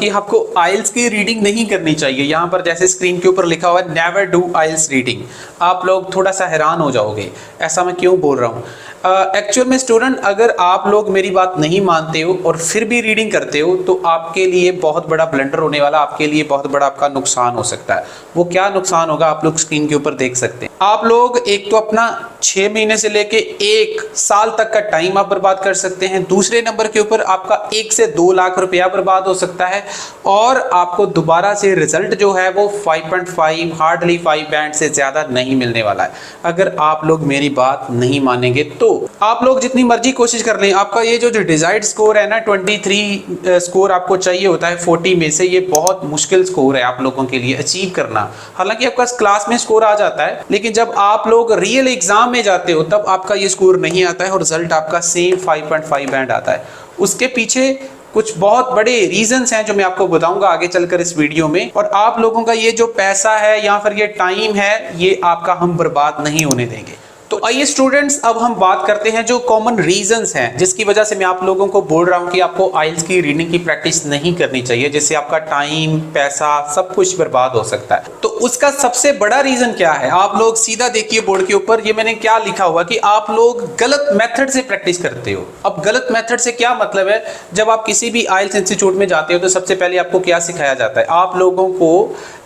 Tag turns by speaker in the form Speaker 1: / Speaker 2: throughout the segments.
Speaker 1: कि आपको आइल्स की रीडिंग नहीं करनी चाहिए। यहाँ पर जैसे स्क्रीन के ऊपर लिखा हुआ है नेवर डू आइल्स रीडिंग, आप लोग थोड़ा सा हैरान हो जाओगे ऐसा मैं क्यों बोल रहा हूँ। एक्चुअल में स्टूडेंट, अगर आप लोग मेरी बात नहीं मानते हो और फिर भी रीडिंग करते हो तो आपके लिए बहुत बड़ा ब्लंडर होने वाला, आपके लिए बहुत बड़ा आपका नुकसान हो सकता है। वो क्या नुकसान होगा आप लोग स्क्रीन के ऊपर देख सकते हैं। आप लोग एक तो अपना 6 महीने से लेके 1 साल तक का टाइम आप बर्बाद कर सकते हैं। दूसरे नंबर के ऊपर आपका 1 से 2 लाख रुपया बर्बाद हो सकता है और आपको दोबारा से रिजल्ट जो है वो 5.5 हार्डली 5 बैंड से ज्यादा नहीं मिलने वाला है अगर आप लोग मेरी बात नहीं मानेंगे। तो आप लोग जितनी मर्जी कोशिश कर लें, आपका ये जो डिजायर्ड स्कोर है ना 23 स्कोर आपको चाहिए होता है 40 में से, ये बहुत मुश्किल स्कोर है आप लोगों के लिए अचीव करना। हालांकि आपका क्लास में स्कोर आ जाता है, लेकिन जब आप लोग रियल एग्जाम में जाते हो तब आपका ये स्कोर नहीं आता है और रिजल्ट आपका सेम 5.5 बैंड आता है। उसके पीछे कुछ बहुत बड़े रीजंस हैं जो मैं आपको बताऊंगा आगे चलकर इस वीडियो में। और आप लोगों का ये जो पैसा है या फिर ये टाइम है, ये आपका हम बर्बाद नहीं होने देंगे। तो आइए स्टूडेंट्स, अब हम बात करते हैं जो कॉमन रीजंस हैं जिसकी वजह से मैं आप लोगों को बोल रहा हूं कि आपको आइल्स की रीडिंग की प्रैक्टिस नहीं करनी चाहिए, जिससे आपका टाइम, पैसा, सब कुछ बर्बाद हो सकता है। तो उसका सबसे बड़ा रीजन क्या है, आप लोग सीधा देखिए बोर्ड के ऊपर, ये मैंने क्या लिखा हुआ कि आप लोग गलत मेथड से प्रैक्टिस करते हो। अब गलत मेथड से क्या मतलब है, जब आप किसी भी आइल्स इंस्टीट्यूट में जाते हो तो सबसे पहले आपको क्या सिखाया जाता है, आप लोगों को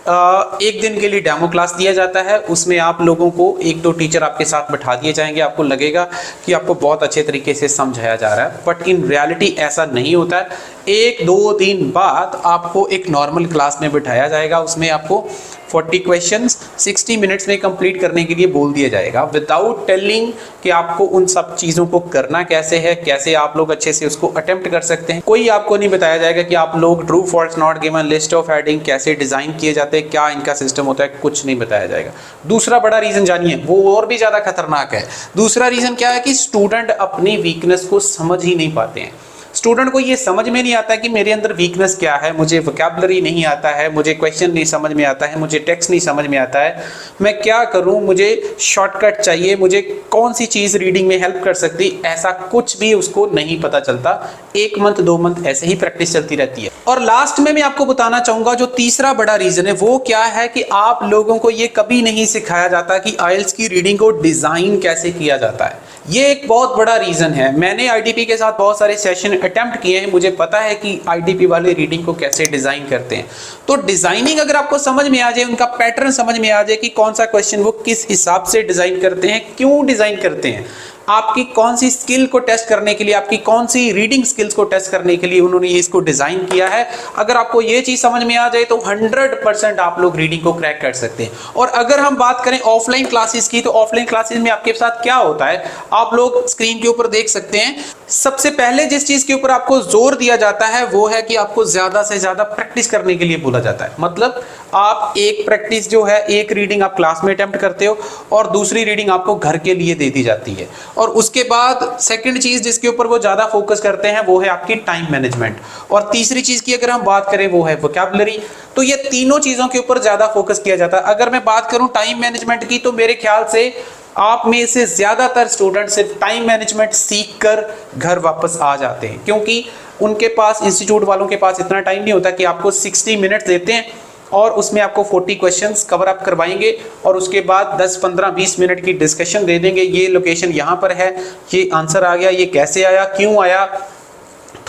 Speaker 1: एक दिन के लिए डेमो क्लास दिया जाता है। उसमें आप लोगों को 1-2 टीचर आपके साथ बैठा दिए जाएंगे, आपको लगेगा कि आपको बहुत अच्छे तरीके से समझाया जा रहा है, बट इन रियलिटी ऐसा नहीं होता है। 1-2 दिन बाद आपको एक नॉर्मल क्लास में बिठाया जाएगा, उसमें आपको 40 क्वेश्चंस 60 मिनट्स में कंप्लीट करने के लिए बोल दिया जाएगा, विदाउट टेलिंग कि आपको उन सब चीज़ों को करना कैसे है, कैसे आप लोग अच्छे से उसको अटेम्प्ट कर सकते हैं। कोई आपको नहीं बताया जाएगा कि आप लोग true false not given, list of heading कैसे डिज़ाइन किए जाते हैं, क्या इनका सिस्टम होता है, कुछ नहीं बताया जाएगा। दूसरा बड़ा रीज़न जानिए, वो और भी ज़्यादा खतरनाक है। दूसरा रीज़न क्या है कि स्टूडेंट अपनी वीकनेस को समझ ही नहीं पाते हैं। स्टूडेंट को ये समझ में नहीं आता कि मेरे अंदर वीकनेस क्या है, मुझे वोकैबुलरी नहीं आता है, मुझे क्वेश्चन नहीं समझ में आता है, मुझे टेक्स्ट नहीं समझ में आता है, मैं क्या करूं, मुझे शॉर्टकट चाहिए, मुझे कौन सी चीज़ रीडिंग में हेल्प कर सकती, ऐसा कुछ भी उसको नहीं पता चलता। 1 मंथ 2 मंथ ऐसे ही प्रैक्टिस चलती रहती है। और लास्ट में मैं आपको बताना चाहूंगा जो तीसरा बड़ा रीजन है वो क्या है कि आप लोगों को ये कभी नहीं सिखाया जाता कि आइल्स की रीडिंग को डिजाइन कैसे किया जाता है। ये एक बहुत बड़ा रीजन है। मैंने आईडीपी के साथ बहुत सारे सेशन अटेम्प्ट किए हैं, मुझे पता है कि आईडीपी वाले रीडिंग को कैसे डिजाइन करते हैं। तो डिजाइनिंग अगर आपको समझ में आ जाए, उनका पैटर्न समझ में आ जाए कि कौन सा क्वेश्चन वो किस हिसाब से डिजाइन करते हैं, क्यों डिजाइन करते हैं, आपकी कौन सी स्किल को टेस्ट करने के लिए, आपकी कौन सी रीडिंग स्किल्स को टेस्ट करने के लिए उन्होंने इसको डिजाइन किया है, अगर आपको ये चीज समझ में आ जाए तो 100% आप लोग रीडिंग को क्रैक कर सकते हैं। और अगर हम बात करें ऑफलाइन क्लासेस की, तो ऑफलाइन क्लासेस में आपके साथ क्या होता है आप लोग स्क्रीन के ऊपर देख सकते हैं। सबसे पहले जिस चीज के ऊपर आपको जोर दिया जाता है वो है कि आपको ज्यादा से ज्यादा प्रैक्टिस करने के लिए बोला जाता है। मतलब आप एक प्रैक्टिस जो है, एक रीडिंग आप क्लास में अटेम्प्ट करते हो और दूसरी रीडिंग आपको घर के लिए दे दी जाती है। और उसके बाद सेकंड चीज जिसके ऊपर वो ज्यादा फोकस करते हैं वो है आपकी टाइम मैनेजमेंट। और तीसरी चीज की अगर हम बात करें वो है वोकैबुलरी। तो ये तीनों चीजों के ऊपर ज्यादा फोकस किया जाता है। अगर मैं बात करूं टाइम मैनेजमेंट की, तो मेरे ख्याल से आप में से ज्यादातर स्टूडेंट सिर्फ टाइम मैनेजमेंट सीख कर घर वापस आ जाते हैं, क्योंकि उनके पास, इंस्टीट्यूट वालों के पास इतना टाइम नहीं होता कि आपको 60 मिनट्स देते हैं और उसमें आपको 40 क्वेश्चंस कवर अप करवाएंगे और उसके बाद 10, 15, 20 मिनट की डिस्कशन दे देंगे। ये लोकेशन यहाँ पर है, ये आंसर आ गया, ये कैसे आया, क्यों आया,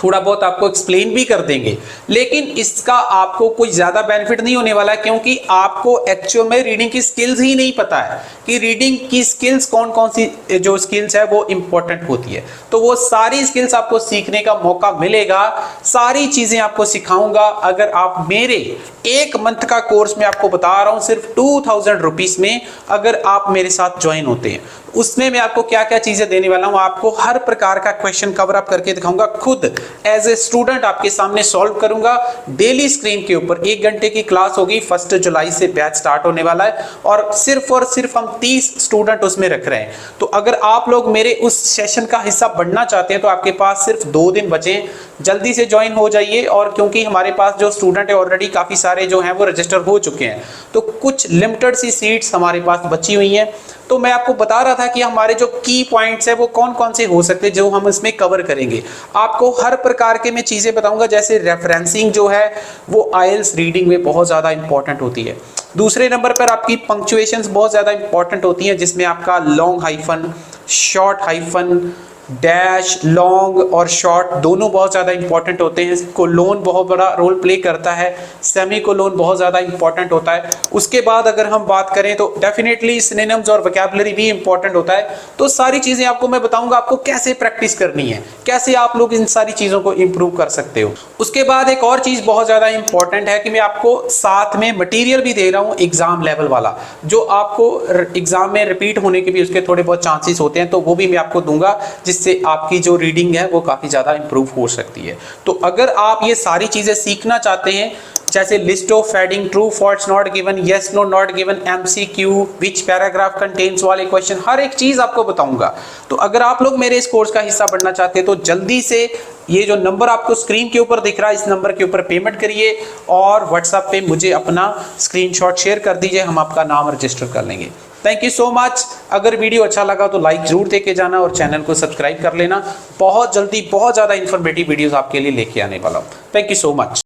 Speaker 1: थोड़ा बहुत आपको एक्सप्लेन भी कर देंगे। लेकिन इसका आपको कोई ज्यादा बेनिफिट नहीं होने वाला है, क्योंकि आपको एक्चुअल में रीडिंग की स्किल्स ही नहीं पता है कि रीडिंग की स्किल्स कौन कौन सी जो स्किल्स है वो इंपॉर्टेंट होती है। तो वो सारी स्किल्स आपको सीखने का मौका मिलेगा, सारी चीजें आपको सिखाऊंगा। अगर आप मेरे 1 मंथ का कोर्स में आपको बता रहा हूं सिर्फ 2000 रुपीज में, अगर आप मेरे साथ ज्वाइन होते हैं, उसमें मैं आपको क्या क्या चीजें देने वाला हूं, आपको हर प्रकार का क्वेश्चन कवर अप करके दिखाऊंगा, खुद एज ए स्टूडेंट आपके सामने सॉल्व करूंगा। डेली स्क्रीन के ऊपर 1 घंटे की क्लास होगी। 1 जुलाई से बैच स्टार्ट होने वाला है और सिर्फ हम 30 स्टूडेंट उसमें रख रहे हैं। तो अगर आप लोग मेरे उस सेशन का हिस्सा बनना चाहते हैं तो आपके पास सिर्फ 2 दिन बचे हैं, जल्दी से ज्वाइन हो जाइए। और क्योंकि हमारे पास जो स्टूडेंट है ऑलरेडी काफी सारे जो हैं वो रजिस्टर हो चुके हैं, तो कुछ लिमिटेड सी सीट्स हमारे पास बची हुई हैं। तो मैं आपको बता रहा था था कि हमारे जो की पॉइंट्स है वो कौन कौन से हो सकते हैं जो हम इसमें कवर करेंगे। आपको हर प्रकार के मैं चीज़ें बताऊंगा, जैसे रेफरेंसिंग जो है वो आईएलटीएस रीडिंग में बहुत ज़्यादा इंपॉर्टेंट होती है। दूसरे नंबर पर आपकी पंक्चुएशंस बहुत ज़्यादा इंपॉर्टेंट होती हैं, जिसमें आपका long hyphen, short hyphen, dash, long और शॉर्ट दोनों बहुत ज़्यादा इंपॉर्टेंट होते हैं। कोलोन बहुत बड़ा रोल प्ले करता है, सेमी कोलोन बहुत ज़्यादा इंपॉर्टेंट होता है। उसके बाद अगर हम बात करें तो डेफिनेटली सिनोनिम्स और वोकैबुलरी भी इंपॉर्टेंट होता है। तो सारी चीज़ें आपको मैं बताऊंगा आपको कैसे प्रैक्टिस करनी है, कैसे आप लोग इन सारी चीज़ों को इंप्रूव कर सकते हो। उसके बाद एक और चीज़ बहुत ज़्यादा इंपॉर्टेंट है कि मैं आपको साथ में मटीरियल भी दे रहा हूँ एग्जाम लेवल वाला, जो आपको एग्जाम में रिपीट होने के भी उसके थोड़े बहुत चांसेस होते हैं, तो वो भी मैं आपको दूंगा, जिससे आपकी जो रीडिंग है वो काफ़ी ज़्यादा इंप्रूव हो सकती है। तो अगर आप ये सारी चीज़ें सीखना चाहते हैं, जैसे list of heading, true false not given, yes no not given, MCQ, which paragraph contains वाले क्वेश्चन, हर एक चीज़ आपको बताऊंगा। तो अगर आप लोग मेरे इस कोर्स का हिस्सा बनना चाहते हैं तो जल्दी से ये जो नंबर आपको स्क्रीन के ऊपर दिख रहा है, इस नंबर के ऊपर पेमेंट करिए और व्हाट्सएप पे मुझे अपना स्क्रीनशॉट शेयर कर दीजिए, हम आपका नाम रजिस्टर कर लेंगे। Thank you so much. अगर वीडियो अच्छा लगा तो लाइक जरूर देके जाना और चैनल को सब्सक्राइब कर लेना। बहुत जल्दी बहुत ज़्यादा इन्फॉर्मेटिव वीडियोस आपके लिए लेके आने वाला हूँ। Thank you so much.